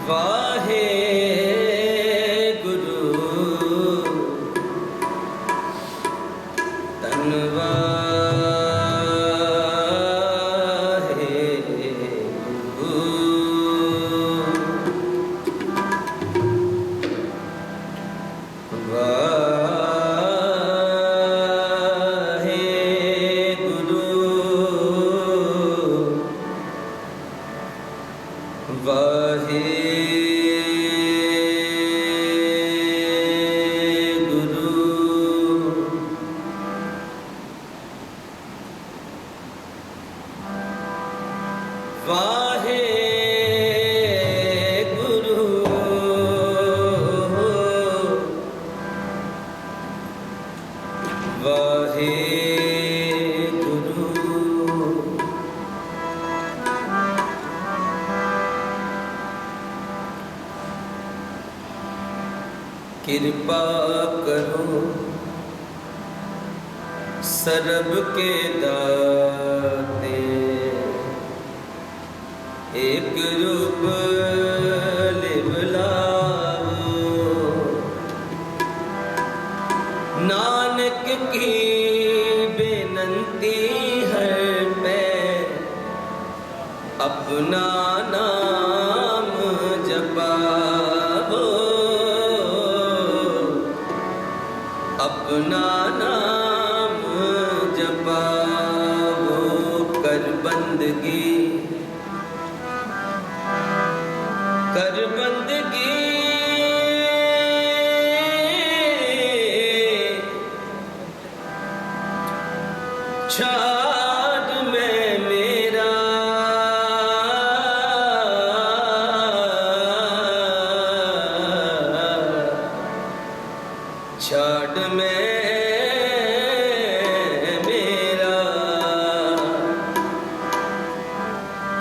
वाहे गुरु तनवा वाहे गुरु वाहे गुरु कृपा करो सरब के दाते एक रूप लिवलाओ नानक की बेनंती है पे अपना नाम जपाओ अपना नाम जपाओ कर बंदगी कर बंदगी छाड़ में मेरा छाड़ में मेरा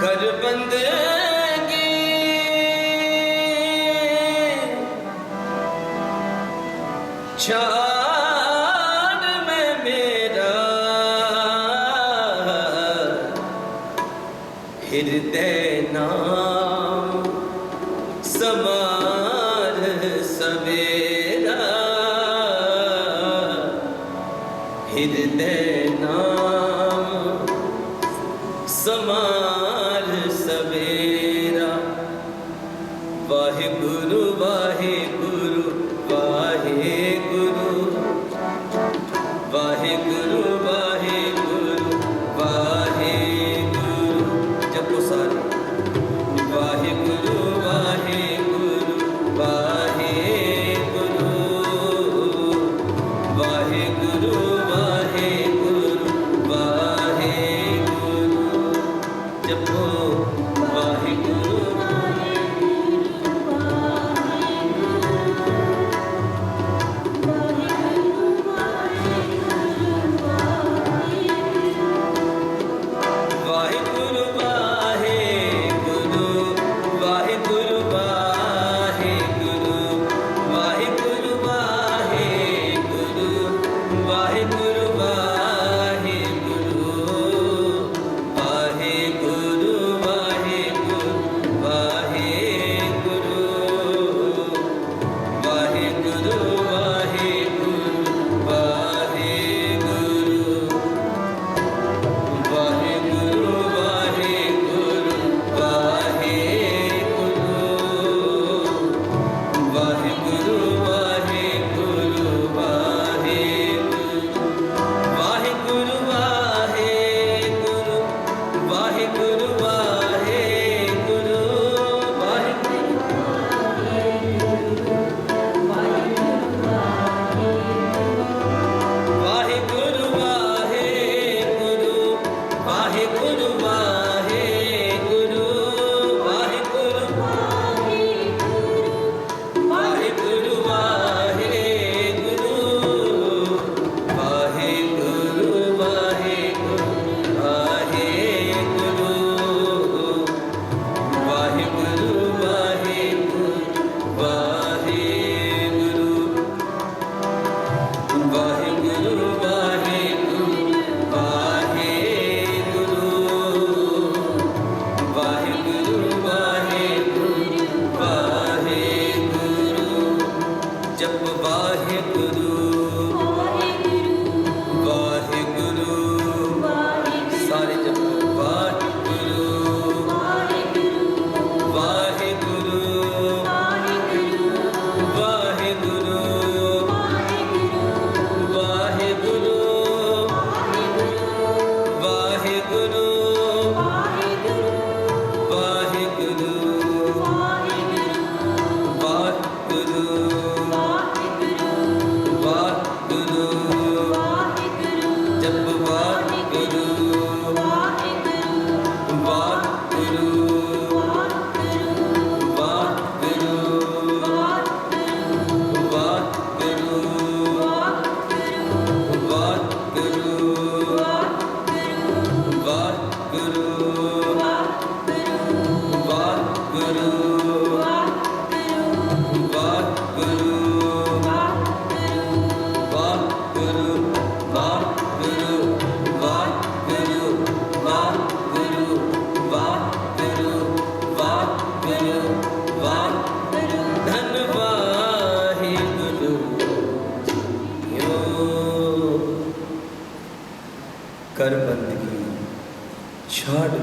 कर बंदगी छाड़ में मेरा हृदय नाम समार सवेरा हृदय नाम समार सवेरा वाहे गुरु वाहे गुरु वाहे गुरु वाहे गुरु वाहे गुरु वाहे गुरु जपो सारे वाहे गुरु वाहे गुरु वाहे गुरु वाहे गुरु वाहे गुरु वाहे गुरु जपो वाहे गुरु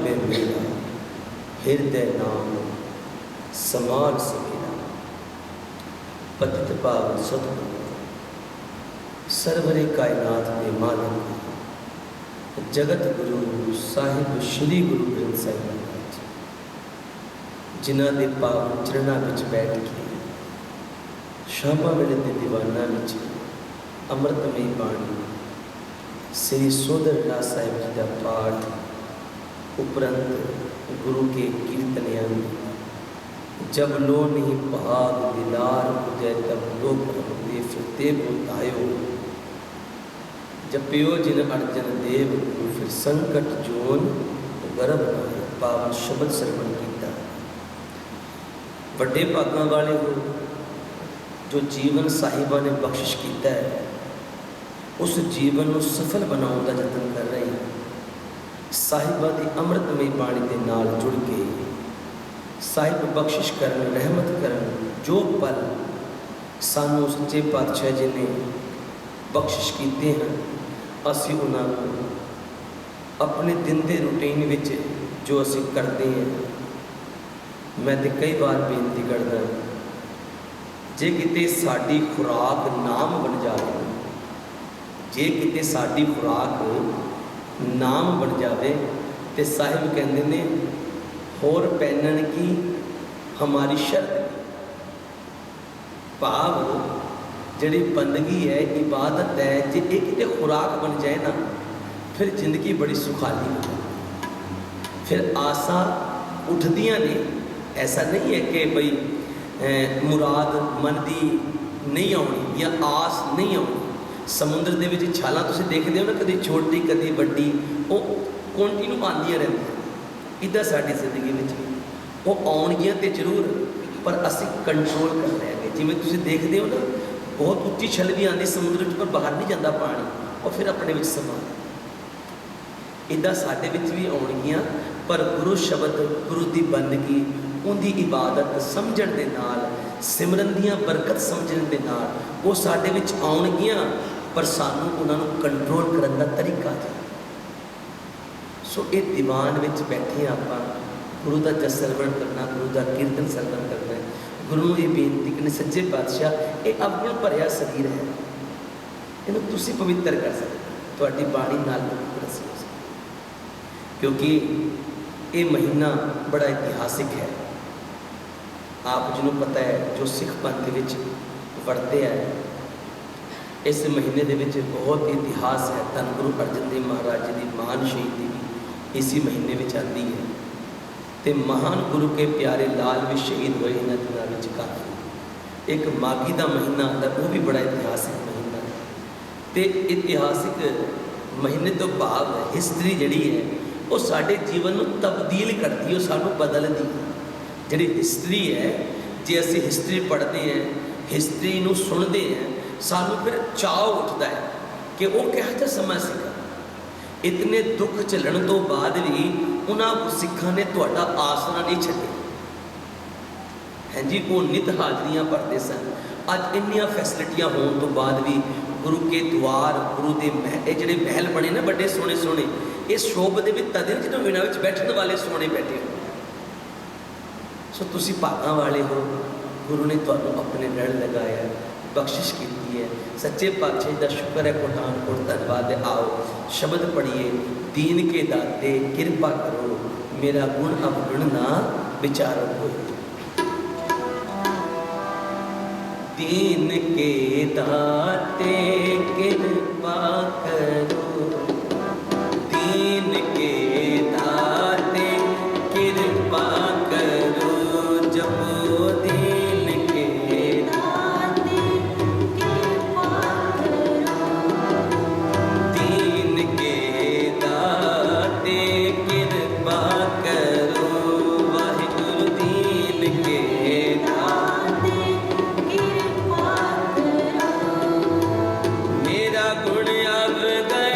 वे मेरा हृदय नाम समान सवेरा। पतित पावन सतगुरु सरवरे कायनात के मालिक जगत गुरु साहिब श्री गुरु ग्रंथ साहिब महाराज जी, जिन्हां दे पावन चरणों में बैठ के शामा वेले दे दीवाना विच अमृतमयी बाणी श्री सोदर राज साहिब जी का पाठ उपरंत गुरु के कीर्तनियां जब लो नहीं भाग दिलार उदय तब लो ब्रह्मदेव फिरते बोतायो जपियो जिन अर्जन देव गुरु फिर संकट जोन गर्भ नाय। पावन शब्द श्रवण किया। वड्डे भागां वाले हो जो जीवन साहिबा ने बख्शिश किया है, उस जीवन को सफल बनाने का यत्न कर रहे हैं। साहिबा की अमृतमयी बाणी के नाल जुड़ के साहिब बख्शिश करन रहमत करन जो पल सानू सच्चे पातशाह जी ने बख्शिश किए हैं, असी उन्होंने अपने दिन के रूटीन विच जो असी करते हैं, मैं तो कई बार बेनती करदा जे किते साडी खुराक नाम बन जाए, जे किते साडी खुराक नाम बन जाए तो साहिब कहते ने होर पहनन की हमारी शर्त। भाव जिहड़ी बंदगी है इबादत है, जे एक किते खुराक बन जाए ना फिर जिंदगी बड़ी सुखाली हो जाती, फिर आसा उठदियां ने। ऐसा नहीं है कि भाई मुराद मन की नहीं आनी या आस नहीं आनी। समुद्र के विच छालां तुसीं देखदे हो ना, कदी छोटी कदी वड्डी, वो कंटिन्यू आंदियां रहिंदियां। इदा साडी जिंदगी में वो आउणगियां ते जरूर, पर असी कंट्रोल कर रहे हैं। जिवें तुसीं देखदे हो ना, बहुत उच्ची छल भी आती समुद्र च, पर बाहर नहीं जाता पानी, और फिर अपने विच समा। इदा साडे विच भी आउणगियां, पर गुरु शब्द गुरु की बंदगी उनकी इबादत समझण दे नाल, सिमरन दियां बरकत समझण दे नाल वो साडे विच आउणगियां, पर सानू उन्हां नूं कंट्रोल करन दा तरीका है। सो ये दीवान विच बैठे आपां गुरु का जस सरवण करना, गुरु का कीर्तन सरवण करना है। गुरु ये बेनती करनी, सच्चे पातशाह ये अवगुण भरिया शरीर है, इन्हूं तुसीं पवित्र कर सकते, तुहाडी बाणी नाल पवित्र हो सकते, क्योंकि ये महीना बड़ा इतिहासिक है। आप जिन्होंने पता है जो सिख पंथ विच वरते है, इस महीने दे विच बहुत इतिहास है। धन गुरु अर्जन देव महाराज जी की महान शहीदी भी इसी महीने में आती है, तो महान गुरु के प्यारे लाल भी शहीद हुए इन्होंने दिनों में काफ़ी। एक माघी का महीना आता, वो भी बड़ा इतिहासिक महीना है। तो इतिहासिक महीने तो भाव हिस्टरी जी है वो साढ़े जीवन को तब्दील करती है, वो सानू बदलती है। जी हिस्टरी है, जे असी हिस्टरी पढ़ते हैं, हिस्टरी को सुनते हैं, सानू फिर चाव उठता है कि वो किहो जिहा समा सीगा। इतने दुख झेलण तो बाद भी उन्होंने सिखा ने तुहाडा आसरा नहीं छड्डिया है जी। वो नित हाजरियां भरते सन। अज इन्नियां फैसिलिटियां होने तो बाद भी गुरु के द्वार, गुरु के महल, जिहड़े महल बने ना बड़े सोहने सोहने, ये शोभते भी तद जो इन्हां विच बैठण वाले सोहने बैठे हो। सो तुसीं भागां वाले हो, गुरु ने तुहानूं अपने लड़ लगाया, बख्शिश की है। सच्चे पातशाह का शुक्र है, कोटान कोट धन्यवाद है। आओ शब्द पढ़िए। दीन के दाते कृपा करो, मेरा गुण अवगुण ना विचारो कोई। दीन के दाते कृपा करो, दीन के दाते कृपा करो, जपो दीन के दाते कृपा करो, दीन के दाते कृपा करो, वाहिगुरु दीन के दाते कृपा करो, मेरा गुण अवगुण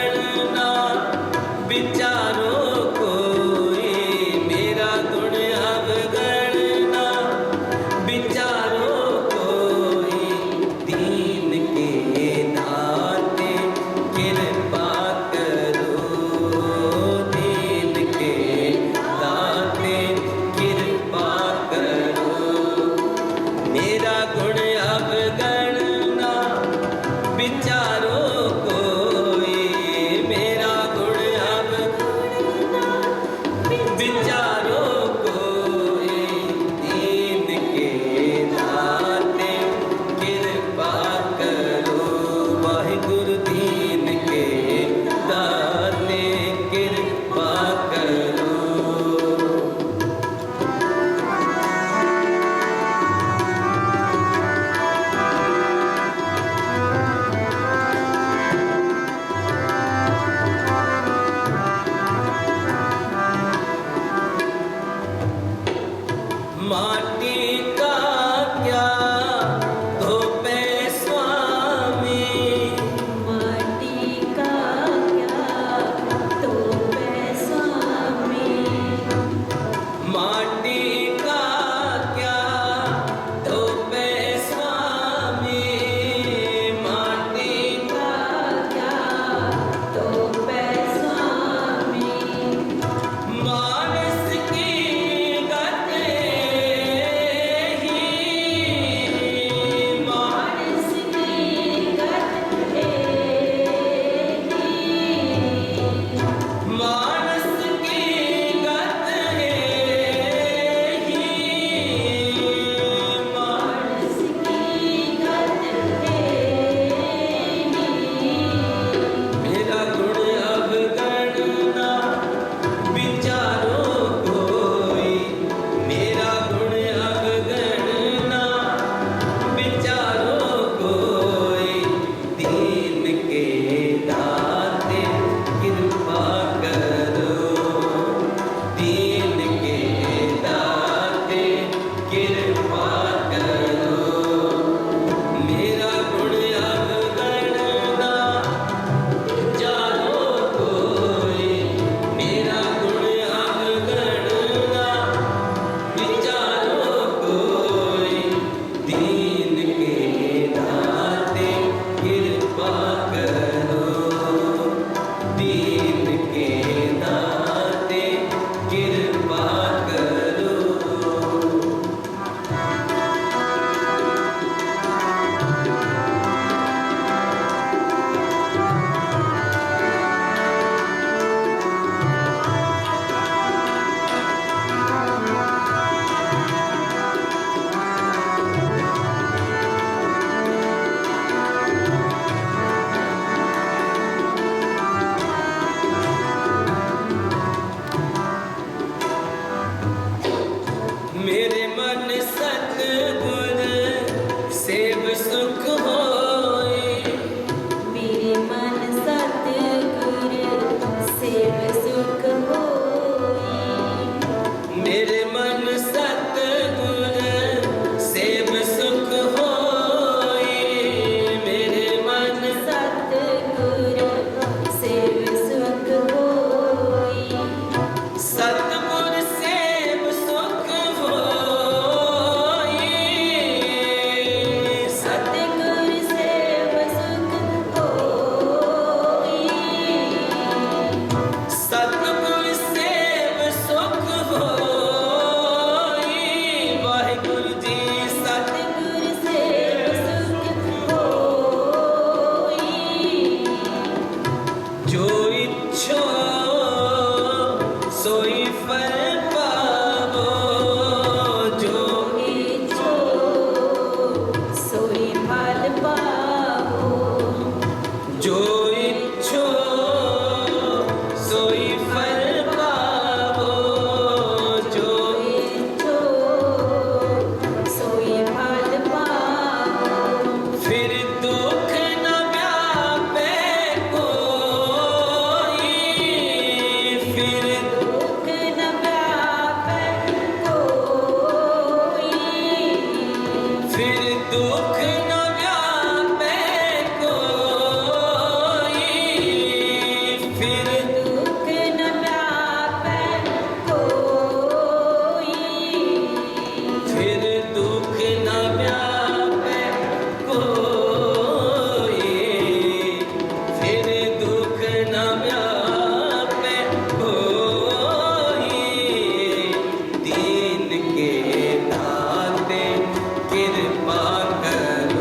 का क्या धोपे स्वामी, माटी का क्या धोपे स्वामी, माटी का क्या धोपे स्वामी, माटी का क्या धोपे स्वामी, मानस की गत ही, मानस की गत एही, मानस की गत ही, मानस की गत एही, मेरा गुण अवगणना विचारो कोई, मेरा गुण अवगणना विचारो कोई, दीन के दाते कृपा करो, दीन के दाते कृपा करो, मेरा गुण अवगणना जानो कोई, मेरा गुण अवगणना विचारो कोई, दीन के दाते कृपा करो, दीन के दाते कृपा करो। मेरे मन सतगुर सेव सुख होए, मेरे मन सतगुर सेव सुख होई, मेरे मन सतगुर सेव सुख होए, मेरे मन सतगुर सेव सुख होई, सतगुर सेव सुख होए, सतगुर सेव सुख होई, सतगुर सेव सुख होए, वाहिगुरु जी सतगुर सेव सुख होई, जो इच्छो सोई फल पावो, जो इच्छो सोई फल पावो, जो इच्छो सोई फल पावो, जो इच्छो सोई फल पावो, फिर दुख न व्यापे कोई, फिर दुख न व्यापे कोई, फिर दुख न व्यापे कोई, फिर दुख न व्यापे कोई, फिर दुख न व्यापे कोई, फिर दुख न व्यापे कोई, दीन के दाते कृपा करो,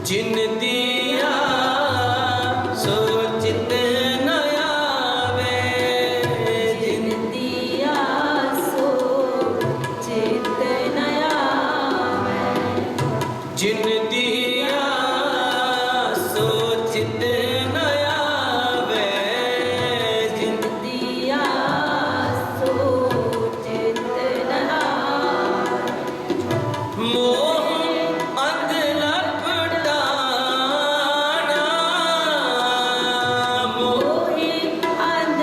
जिन दिया सो चित न आवे, जिन दिया सो चित न आवे, जिन दिया सो चित न आवे, जिन दिया सो चित न आवे, मोह अंध लपटाना, मोह मोहि अंध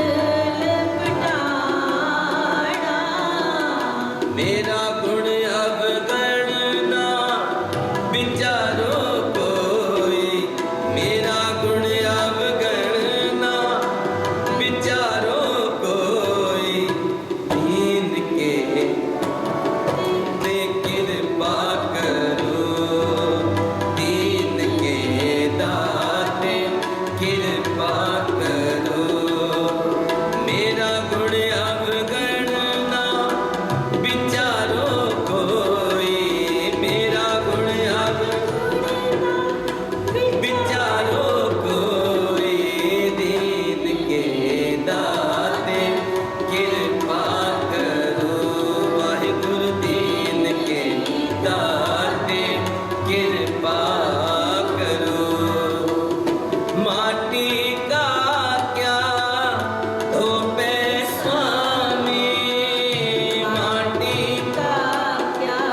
लपटाना, मेरा गुण अवगणना विचारो कोई, मेरा गुण अवगणना विचारो कोई, दीन के ते कृपा करो, दीन के दाते कृपा करो, मेरा गुण अवगणना विचारो कोई, मेरा गुण अवगणना विचारो कोई, दीन के दाते कृपा करो, वाहिगुरु दीन के दाते कृपा करो। माटी का क्या धोपे स्वामी, माटी का क्या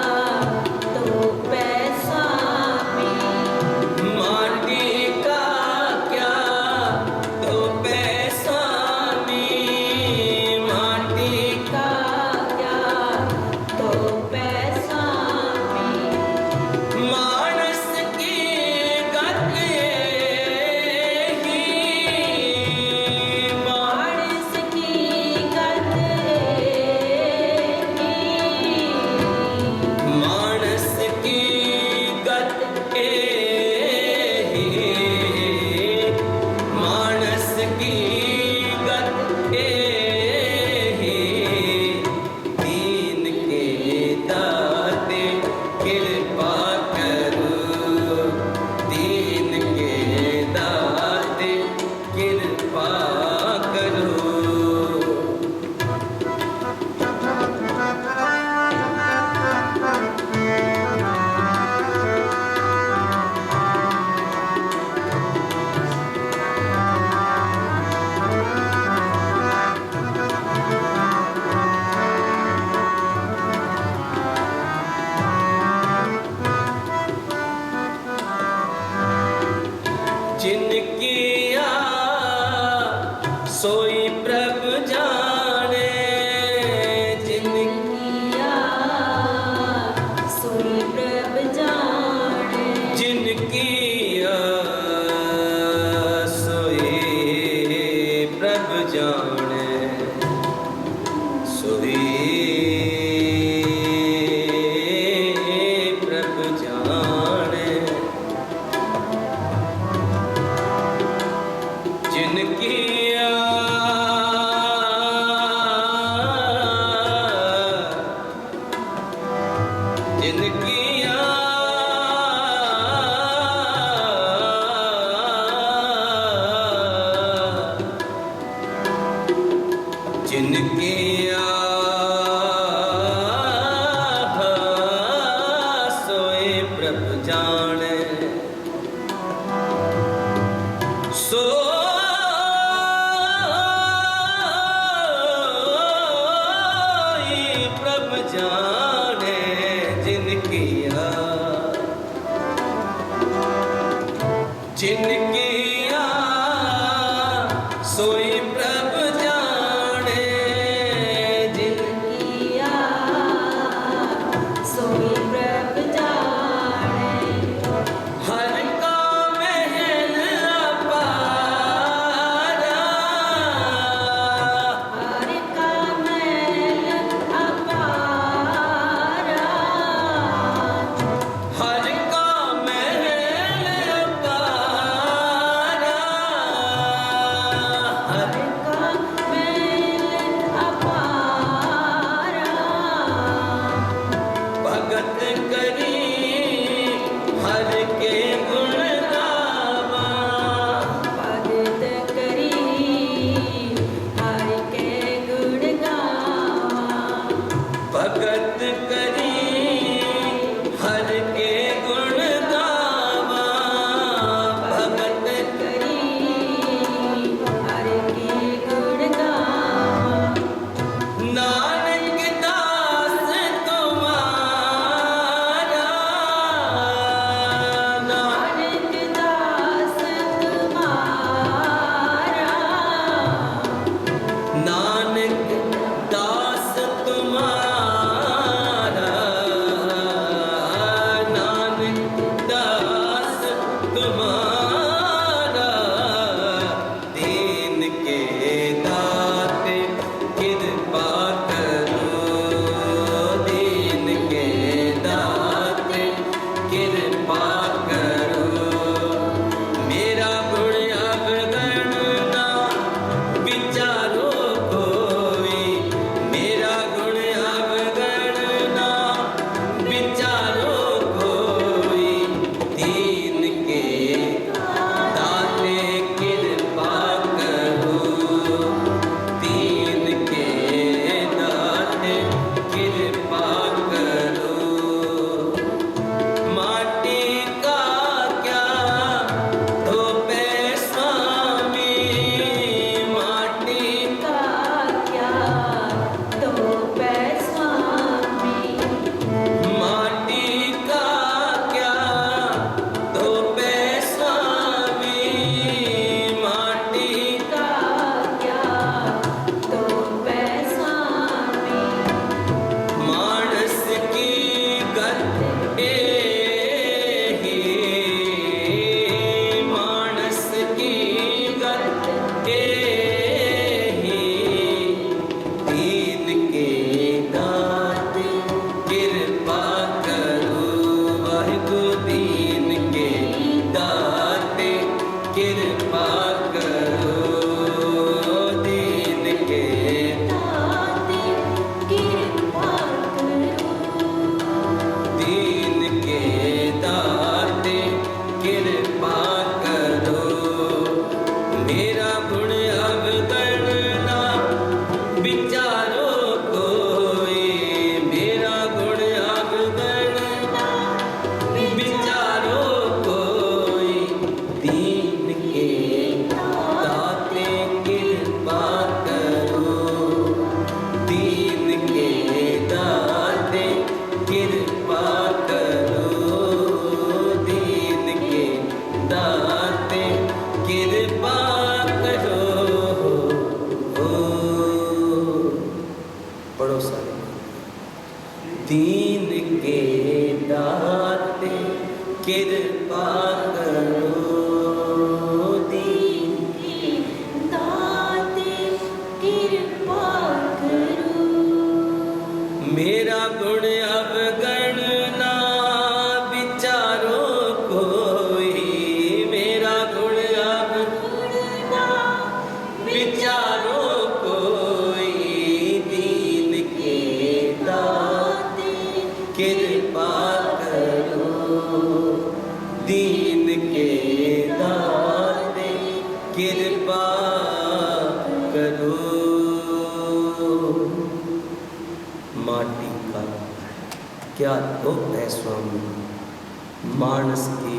तो पैसा में, माटी का क्या धोपे स्वामी, माटी का क्या तो पैसा में, मानस की गत ही, मानस की गत मानस की गत एही, मानस की गत एही, दीन के दाते कृपा करो, दीन के दाते कृपा करो। जिनकिया सोई प्रभु जाने, किया सोई प्रभ जाने, जिनकिया सोई प्रभु जाने, सोई प्रभु जाने, जिनकिया जिनकिया जिनकिया सोए प्रभु जाने, सोई प्रभु जाने, जिनकिया जिनकिया सोई प्रभु जाने, किया सोई प्रभ जाने, हर का महल अपारा, हर का मैल अपारा, हर का महल अपारा, भगत करी हर के गुण तुम्हारा दीन के दाते कृपा करो दीन के दाते कृपा करो मेरा गुण अवगणना विचारो कोई मेरा गुण अवगणना विचारो कोई दीन के दाते कृपा करो दीन के दाते कृपा करो माटी का क्या तो पैसा में माटी का क्या तो पैसा में माटी का क्या तो पैसा में माटी का क्या तो पैसा में मानस की गत एही मानस की गत एही दीन के दाते कृपा करो वाहिगुरु दीन के दाते कृपा करो दीन के दाते कृपा करो दीन के दाते कृपा करो मेरा गुण अवगणना विचारो कोई मेरा गुण अवगणना विचारो कोई दीन के दाते कृपा करो दीन के दाते कृपा करो दीन के दाते कृपा करो पढ़ो सारे दीन के दाते कृपा करो दीन के दाते कृपा करो मेरा गुण अवगणना विचारो कोई मेरा गुण अवगणना विचारो कोई दीन के दाते कृपा करो दीन के दाते कृपा करो माटी का क्या तो है स्वामी मानस की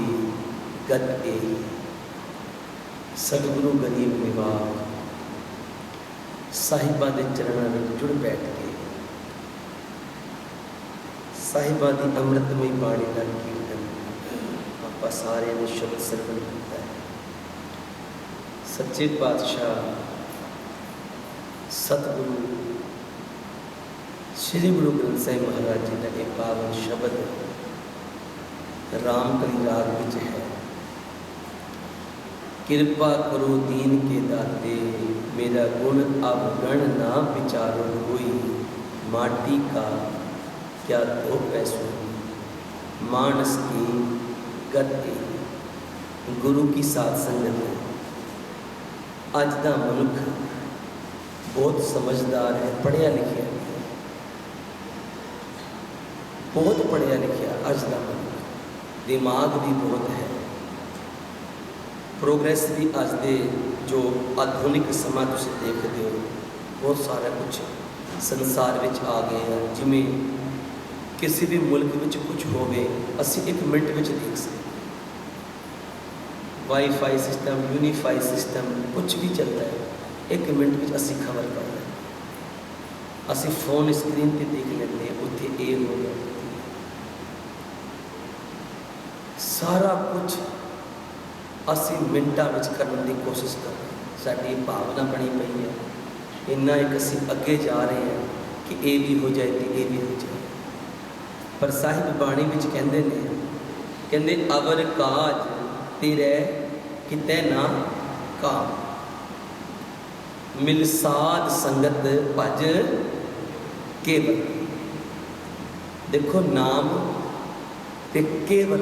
गत एही सतगुरु गरीब निवाज ਸਾਹਿਬਾਂ ਦੇ ਚਰਨਾਂ ਵਿੱਚ ਜੁੜ ਬੈਠ ਕੇ ਸਾਹਿਬਾਂ ਦੀ ਅੰਮ੍ਰਿਤਮਈ ਬਾਣੀ ਦਾ ਕੀਰਤਨ ਆਪਾਂ ਸਾਰਿਆਂ ਨੇ ਸ਼ਬਦ ਸਰਵਣ ਕੀਤਾ ਹੈ ਸੱਚੇ ਪਾਤਸ਼ਾਹ ਸਤਿਗੁਰੂ श्री गुरु ग्रंथ साहिब महाराज जी का एक पावन शब्द रामकली राग विच है कृपा करो दीन के दाते मेरा गुण अवगण ना विचारो कोई माटी का क्या दो पैसों मानस की गति गुरु की साथ संगत है अज का मनुख बहुत समझदार है पढ़िया लिखिया बहुत पढ़िया लिखिया अज का दिमाग भी बहुत है प्रोग्रेस भी अज दे जो आधुनिक समा तुसीं देखते हो बहुत सारा कुछ संसार विच आ गए हैं जिमें किसी भी मुल्क विच कुछ होवे असीं एक मिनट विच देख सकते वाईफाई सिस्टम यूनीफाई सिस्टम कुछ भी चलता है एक मिनट विच असीं खबर पा रहे असीं फोन स्क्रीन पर देख लेते उत्थे ए हो गया सारा कुछ असी मिनटा विच करने की कोशिश कर रहे हैं साडी भावना बनी पई है इन्ना एक असी अगे जा रहे हैं कि ये भी हो जाए तो ये भी हो जाए पर साहिब बाणी विच कहंदे ने कहंदे अवर काज तेरे कितै ना काम। मिल साध संगत भज केवल। देखो नाम ते केवल।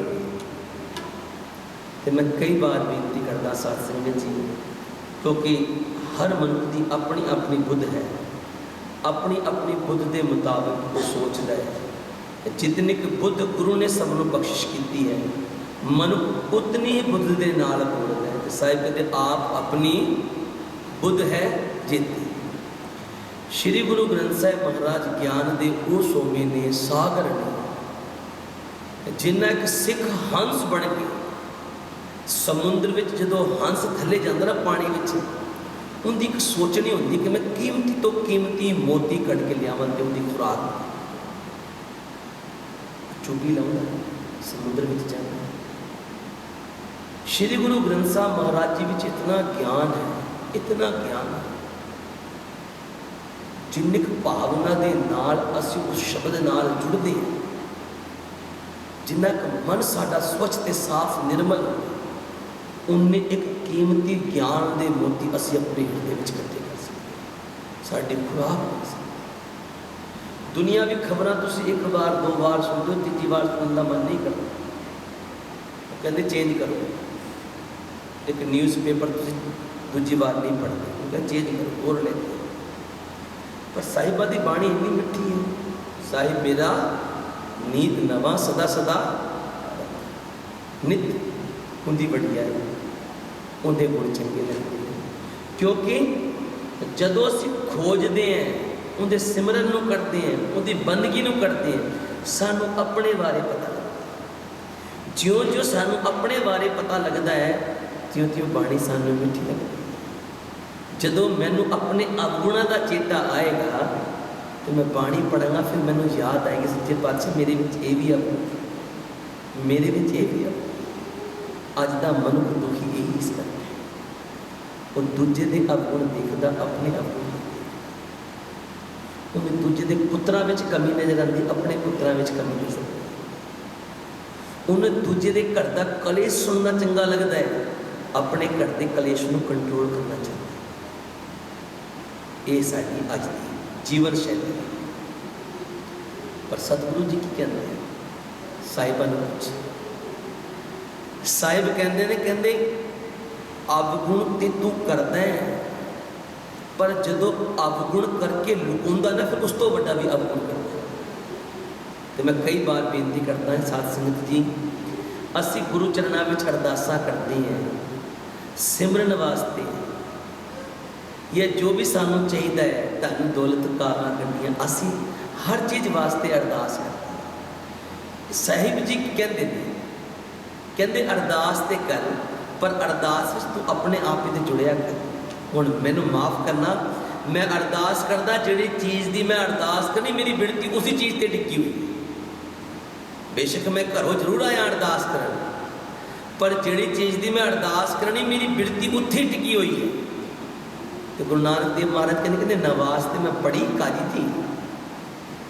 तो मैं कई बार बेनती करता साध संगत जी, क्योंकि हर मनुष्य की अपनी अपनी बुद्ध है, अपनी अपनी बुद्ध के मुताबिक वो सोचता है। जितनी कि बुद्ध गुरु ने सबनों बख्शिश की है, मनुष्य उतनी ही बुद्ध के नाल बोलता है। साहिब कहते आप अपनी बुद्ध है जेती। श्री गुरु ग्रंथ साहिब महाराज ज्ञान दे वो सोमे ने सागर ने जिन्ना एक सिख हंस बन के समुद्र में जो हंस थले जाता ना पानी में, उनकी एक सोचनी होती कि मैं कीमती तो कीमती मोती कट के लियावां ते उनकी खुराक चुगी लाऊंगा समुद्र में जाना। श्री गुरु ग्रंथ साहब महाराज जी में इतना ज्ञान है, इतना ज्ञान है, जिन्नी भावना के नाल असीं उस शब्द नाल जुड़ते हैं, जिन्ना क मन साडा स्वच्छ ते साफ निर्मल, उन्ने एक कीमती ज्ञान के मोती असीं अपने हृदय में इकट्ठे कर सकते, साडी खुराक बन सकती। दुनियावी खबर तुसीं एक बार दो बार सुनते हो, तीजी बार सुनने का मन नहीं करता, कहते चेंज करो। एक न्यूज़पेपर तुसीं दूजी बार नहीं पढ़ते, कहते चेंज करो और लेते। पर साहिबा की बाणी इन्नी मिठी है, साहिब मेरा नीत नवा सदा सदा नित उनकी बढ़िया है, उनके गुण चंगे लगते हैं। क्योंकि जदों असीं खोजते हैं, उनके सिमरन को करते हैं, उनकी बंदगी को करते हैं, सानू अपने बारे पता लगता है। ज्यों ज्यों सानू अपने बारे पता लगता है, त्यों त्यों बाणी सानू मिठी लगती है। जदों मैनू अपने अवगुणों का चेता आएगा तो मैं बाणी पढ़ांगा, फिर मैनू याद आएगी सच्चे पातशाह मेरे विच ये भी अवगुण, मेरे विच ये भी अवगुण। अज का मनुख दुखी यही इस करके वो दूजे के अवगुण देखता, अपने अवगुण उन्हें दूजे के पुत्रां विच कमी नजर आती, अपने पुत्रां विच कमी नजर आती। उन्हें दूजे के घर का कलेश सुनना चंगा लगता है, अपने घर के कलेश को कंट्रोल करना चाहता है। ये साडी अज की जीवन शैली है। पर सतगुरु जी की कहते हैं, साहिबा ने पूछ, साहिब कहते ने, कहते अवगुण ते तू करता है, पर जदों अवगुण करके लुकाउंदा ना, फिर उस तो वड्डा भी अवगुण करता है। तो मैं कई बार बेनती करता है साध संगत जी, असी गुरु चरणों में अरदासा करते हैं सिमरन वास्ते, या जो भी सानू चाहिए है, धन दौलत कारां गड्डियां, असी हर चीज़ वास्ते अरदास करते हैं। साहिब जी कहते हैं, कहते अरदास तो कर, पर अरदास तू अपने आप ही जुड़िया कर। हुण मैनू माफ़ करना, मैं अरदास करदा जिहड़ी चीज़ की मैं अरदास करनी, मेरी बिनती उसी चीज़ पर टिकी हुई। बेशक मैं घरों जरूर आया अरदास करन, पर जिहड़ी चीज़ की मैं अरदास करनी, मेरी बिनती उत्थे टिकी हुई है। तो गुरु नानक देव महाराज कहते नवाज तो मैं पढ़ी काजी थी,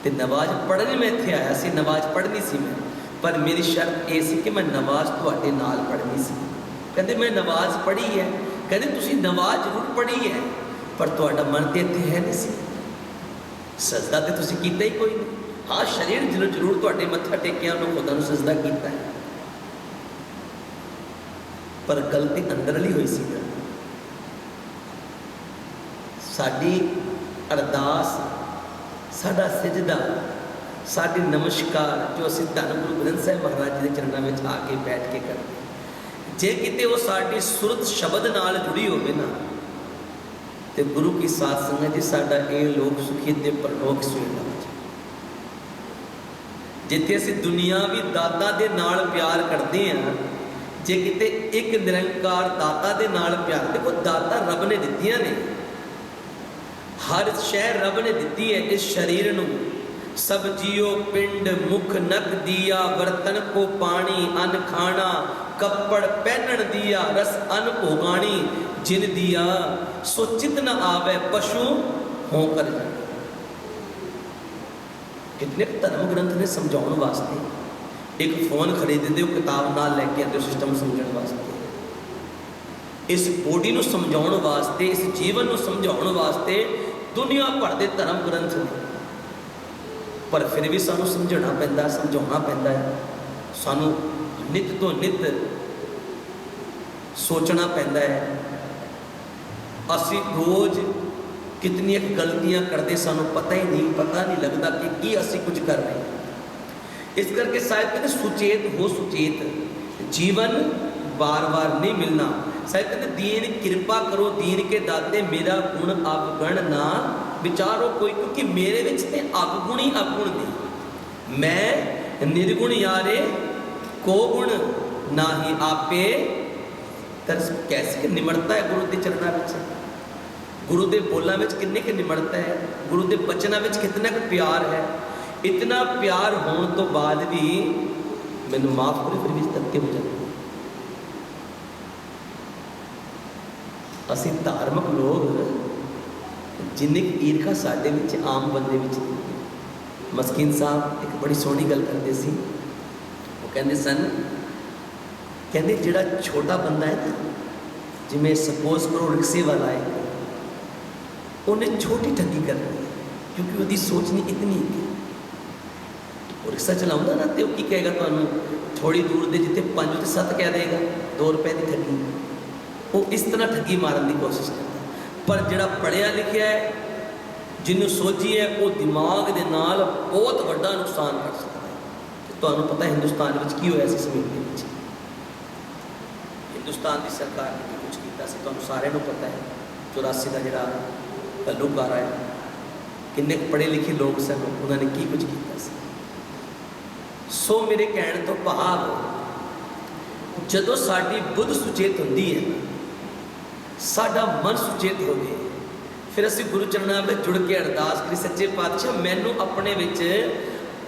तो नवाज पढ़ने मैं इत्थे आया सी, नवाज पढ़नी सी मैं, पर मेरी शर्त ये सी कि मैं नवाज तुहाडे नाल पढ़नी सी। कहते मैं नवाज पढ़ी है, कहते तुसीं नवाज जरूर पढ़ी है, पर तुहाडा मन तो इत्थे है नहीं सी, सजदा तो तुसीं कीता ही कोई नहीं। हाँ, शरीर दिलों जरूर तुहाडे मत्था टेकिया, उन्होंने खुदा नूं सजदा कीता है, पर गलती अंदरली हुई सी। साडी अरदास, साडा सिजदा, साडी नमस्कार जो असीं धन गुरु ग्रंथ साहिब महाराज जी के चरणों में आके बैठ के करते, जे किते वो साडी सुरत शब्द नाल जुड़ी होवे ना, तो गुरु की साथ संगत जी साडा ये लोक सुखी ते परलोक सुहेला हो जाए। जिथे असीं दुनियावी दाता दे नाल प्यार करते हैं, जे किते एक निरंकार दाता दे नाल प्यार, देखो दाता रब ने दित्तियां ने, हर शह रब ने दी है। इस शरीर नूं सब जियो पिंड मुख नक दिया, बर्तन को पानी अन्न खाना, कपड़ पहनन दिया, रस अन्न भोगानी, जिन दिया सो चित न आवे पशु होकर जाए। कितने धर्म ग्रंथ ने समझाने वास्ते एक फोन खरीदते हो, किताब नाल लैके आते हो सिस्टम समझण वास्ते, इस बॉडी को समझाउण वास्ते, इस जीवन को समझाउण वास्ते दुनिया भर के धर्म ग्रंथ ने, पर फिर भी सानू समझाना पैंदा, समझाउणा पैंदा है, सानू नित तो नित सोचना पैंदा है। असी रोज़ कितनी गलतियां करते सानू पता नहीं लगता कि की असी कुछ कर रहे हैं। इस करके शायद कहते सुचेत हो सुचेत, जीवन बार बार नहीं मिलना। शायद कहते दीन कृपा करो दीन के दाते, मेरा गुण अवगुण ना विचारो कोई, क्योंकि मेरे विच ते अवगुण ही अवगुण ने, मैं निर्गुण यारे को गुण ना ही आपे तरस। कैसे निमरता है गुरु के चरणों में, गुरु के बोलों में किन्नी की निमरता है, गुरु के बचनों में कितना का प्यार है। इतना प्यार होने तो बाद भी मैनू माफ करो फिर भी तत्के हो जाते। असी धार्मिक लोग जिन्नी ईर्खा साडे विच आम बंदे विच नहीं। मस्कीन साहब एक बड़ी सोहनी गल करते सी, वो कहते सन, कहते जिहड़ा छोटा बंदा है ना, जिमें सपोज करो रिक्शे वाला है, उन्हें छोटी ठगी करनी है क्योंकि उसकी सोच नहीं इतनी है। वो रिक्शा चलाऊंगा ना तो की कहेगा तुहानू थोड़ी दूर दे जिते 5 ते 7 कह देगा, 2 रुपए की ठगी। वो इस तरह ठगी मारन की कोशिश करता। पर जिहड़ा पढ़िया लिखिया है, जिन्होंने सोची है, वो दिमाग के नाल बहुत बड़ा नुकसान कर सकता है। तुहानू पता हिंदुस्तान में की होया सी समय के, हिंदुस्तान की सरकार ने कुछ किया सी, तुहानू सारिਆਂ ਨੂੰ पता है। 84 का जिहड़ा घल्लूघारा है, किन्ने पढ़े लिखे लोग सन, उन्होंने की कुछ किया सी। सो मेरे कहने तो भाव, जदों साडी बुद्ध सुचेत होंदी है, साडा मन सुचेत हो गए, फिर असीं गुरु चरणों में जुड़ के अरदास करी, सच्चे पातशाह मैनू अपने विच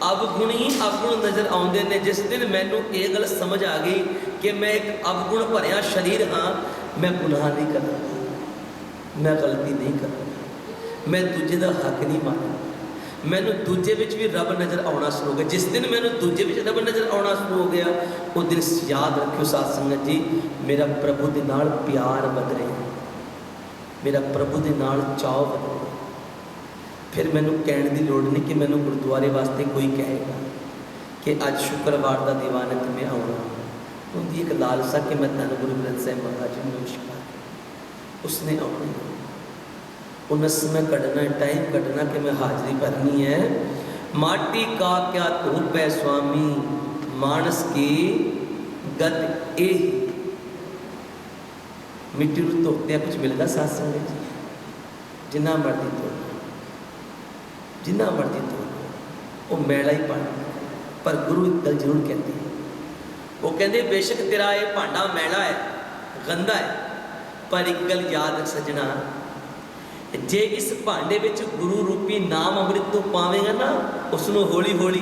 अवगुण ही अवगुण नज़र आउंदे ने। जिस दिन मैनू ये गल समझ आ गई कि मैं एक अवगुण भरिया शरीर हाँ, मैं गुनाह नहीं करना, मैं गलती नहीं करना, मैं दूजे का हक नहीं मानना, मैनू दूजे विच भी रब नज़र आना शुरू हो गया। जिस दिन मैनू दूजे विच रब नज़र आना शुरू हो गया, उस दिन याद रखियो साध संगत जी, मेरा प्रभु के नाल प्यार बद रहा, मेरा प्रभु के नाल चाव बद रहा। फिर मैनू कहने की लोड़ नहीं कि मैनू गुरुद्वारे वास्ते कोई कहेगा कि अज शुक्रवार का दीवान है तो मैं आना, उनकी एक लालसा कि मैं धन गुरु ग्रंथ साहिब महाराज जी नमस्कार, उसने आना, उन्हें समय कढ़ना है, टाइम कढ़ना कि मैं हाजिरी भरनी है। माटी का क्या धूप है स्वामी, मानस की गत ए, मिट्टी को धोते कुछ मिलता साथ संगत जी, जिन्ना मर्जी धो, जिन्ना मर्जी धो, वो मैला ही पानी। पर गुरु एक गल जरूर कहते हैं, वो कहते बेशक तेरा ये भांडा मैला है, गंदा है, पर एक गल याद रख सजना, जे इस भांडे विच गुरु रूपी नाम अमृत तो पावेगा ना, उसनों हौली हौली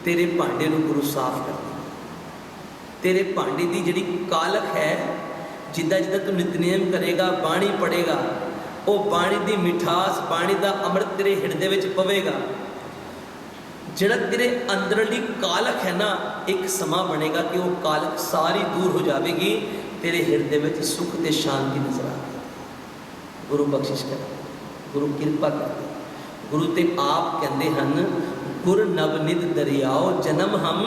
तेरे भांडे नूं गुरु साफ कर देगा। तेरे भांडे की जिहड़ी कालख है, जिदा जिदा तू नितनेम करेगा, बाणी पढ़ेगा, वो बाणी की मिठास, बाणी का अमृत तेरे हिरदे विच पवेगा। जिहड़ा तेरे अंदरली कालख है ना, एक समा बनेगा कि वो कालख सारी दूर हो जाएगी, तेरे हिरदे विच सुख ते शांति नजर आएगी। गुरु बख्शिश कर, गुरु कृपा कर, गुरु ते आप कहते हैं, गुर नवनिध दरियाओ जन्म हम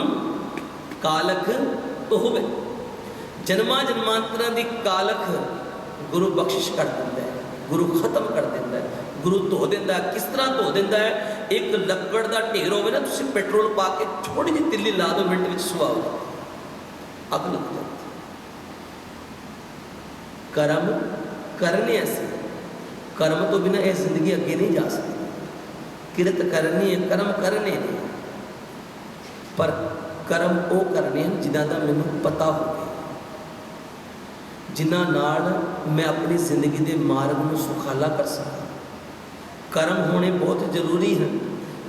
कालख होवे। जन्मा जन्मांतरा की कालख गुरु बख्शिश कर देता है, गुरु खत्म कर देता है, गुरु धो देता है। किस तरह धो देता है? एक लकड़ का ढेर हो ना, तुम पेट्रोल पा के थोड़ी जी तिल्ली ला दो, मिनट में सुहाओ, अग लग जाती। कर्म करने ऐसे, कर्म तो बिना यह जिंदगी अगे नहीं जा सकती। किरत करनी है, कर्म करने ने, पर कर्म वो करने हैं जिन्हों का मैनू पता हो, जिन्हों नाल मैं अपनी जिंदगी के मार्ग को सुखाला कर सका। कर्म होने बहुत जरूरी हैं।